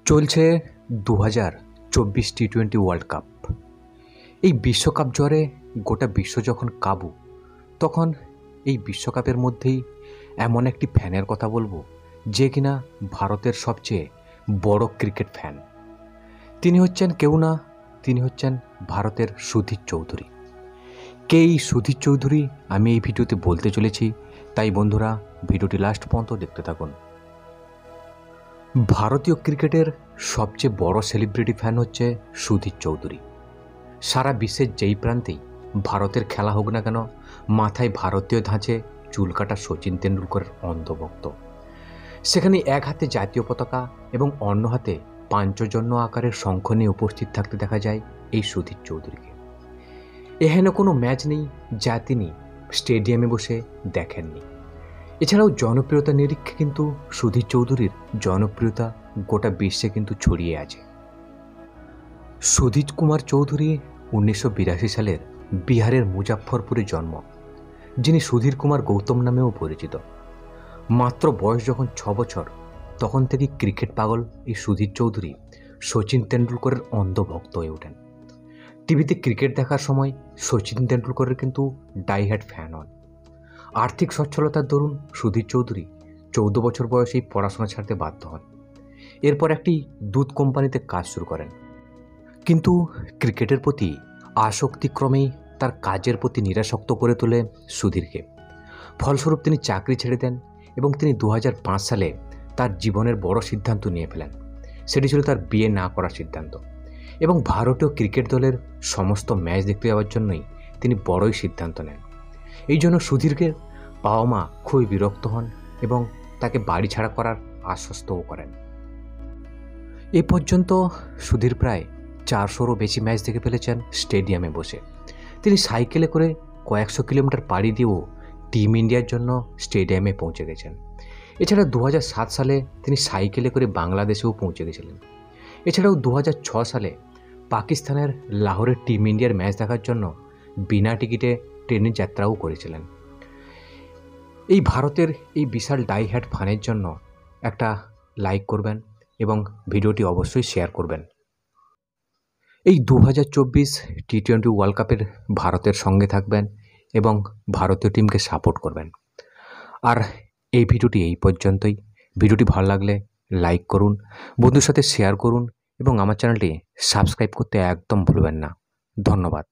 চলছে 2024 টি-20 world cup. এই বিশ্বকাপ জ্বরে গোটা বিশ্ব যখন কাবু, তখন এই বিশ্বকাপের মধ্যেই এমন একটি ফ্যানের কথা বলবো যে কিনা ভারতের সবচেয়ে বড় ক্রিকেট ফ্যান। তিনি হচ্ছেন কেউ না, তিনি হচ্ছেন ভারতের সুধীর চৌধুরী। কে এই সুধীর চৌধুরী আমি এই ভিডিওতে বলতে চলেছি, তাই বন্ধুরা ভিডিওটি লাস্ট পর্যন্ত দেখতে থাকুন। ভারতীয় ক্রিকেটের সবচেয়ে বড় সেলিব্রিটি ফ্যান হচ্ছে সুধীর চৌধুরী। সারা বিশ্বের যেই প্রান্তেই ভারতের খেলা হোক না কেন, মাথায় ভারতীয় ধাঁচে চুল কাটা সচিন তেন্ডুলকরের অন্ধভক্ত। সেখানে এক হাতে জাতীয় পতাকা এবং অন্য হাতে পাঞ্চজন্য আকারের শঙ্খ নিয়ে উপস্থিত থাকতে দেখা যায় এই সুধীর চৌধুরীকে। এহেন কোনো ম্যাচ নেই যা তিনি স্টেডিয়ামে বসে দেখেননি। এছাড়াও জনপ্রিয়তা নিরীক্ষে কিন্তু সুধীর চৌধুরীর জনপ্রিয়তা গোটা বিশ্বে কিন্তু ছড়িয়ে আছে। সুধীর কুমার চৌধুরী 1982 সালের বিহারের মুজাফফরপুরে জন্ম, যিনি সুধীর কুমার গৌতম নামেও পরিচিত। মাত্র বয়স যখন 6 বছর, তখন থেকে ক্রিকেট পাগল এই সুধীর চৌধুরী সচিন তেন্ডুলকরের অন্ধভক্ত হয়ে ওঠেন। টিভিতে ক্রিকেট দেখার সময় সচিন তেন্ডুলকরের কিন্তু ডাইহার্ড ফ্যান হন। আর্থিক সচ্ছলতার দরুন সুধীর চৌধুরী 14 বছর বয়সেই পড়াশোনা ছাড়তে বাধ্য হন। এরপর একটি দুধ কোম্পানিতে কাজ শুরু করেন, কিন্তু ক্রিকেটের প্রতি আসক্তি ক্রমেই তার কাজের প্রতি নিরাসক্ত করে তোলে সুধীরকে। ফলস্বরূপ তিনি চাকরি ছেড়ে দেন এবং তিনি 2005 সালে তার জীবনের বড় সিদ্ধান্ত নিয়ে ফেলেন। সেটি ছিল তার বিয়ে না করার সিদ্ধান্ত, এবং ভারতীয় ক্রিকেট দলের সমস্ত ম্যাচ দেখতে যাওয়ার জন্যই তিনি বড়ই সিদ্ধান্ত নেন। এই জন্য সুধীরকে বাবা মা খুবই বিরক্ত হন এবং তাকে বাড়ি ছাড়া করার আশ্বস্তও করেন। এ পর্যন্ত সুধীর প্রায় 400রও বেশি ম্যাচ দেখে ফেলেছেন স্টেডিয়ামে বসে। তিনি সাইকেলে করে কয়েকশো কিলোমিটার পাড়ি দিয়েও টিম ইন্ডিয়ার জন্য স্টেডিয়ামে পৌঁছে গেছেন। এছাড়া 2007 সালে তিনি সাইকেলে করে বাংলাদেশেও পৌঁছে গেছিলেন। এছাড়াও 2006 সালে পাকিস্তানের লাহোরের টিম ইন্ডিয়ার ম্যাচ দেখার জন্য বিনা টিকিটে ট্রেনের যাত্রাও করেছিলেন। এই ভারতের এই বিশাল ডাইহার্ড ফ্যানের জন্য একটা লাইক করবেন এবং ভিডিওটি অবশ্যই শেয়ার করবেন। এই 2024 টি-20 ওয়ার্ল্ড কাপের ভারতের সঙ্গে থাকবেন এবং ভারতীয় টিমকে সাপোর্ট করবেন। আর এই ভিডিওটি এই পর্যন্তই। ভিডিওটি ভালো লাগলে লাইক করুন, বন্ধুর সাথে শেয়ার করুন এবং আমার চ্যানেলটি সাবস্ক্রাইব করতে একদম ভুলবেন না। ধন্যবাদ।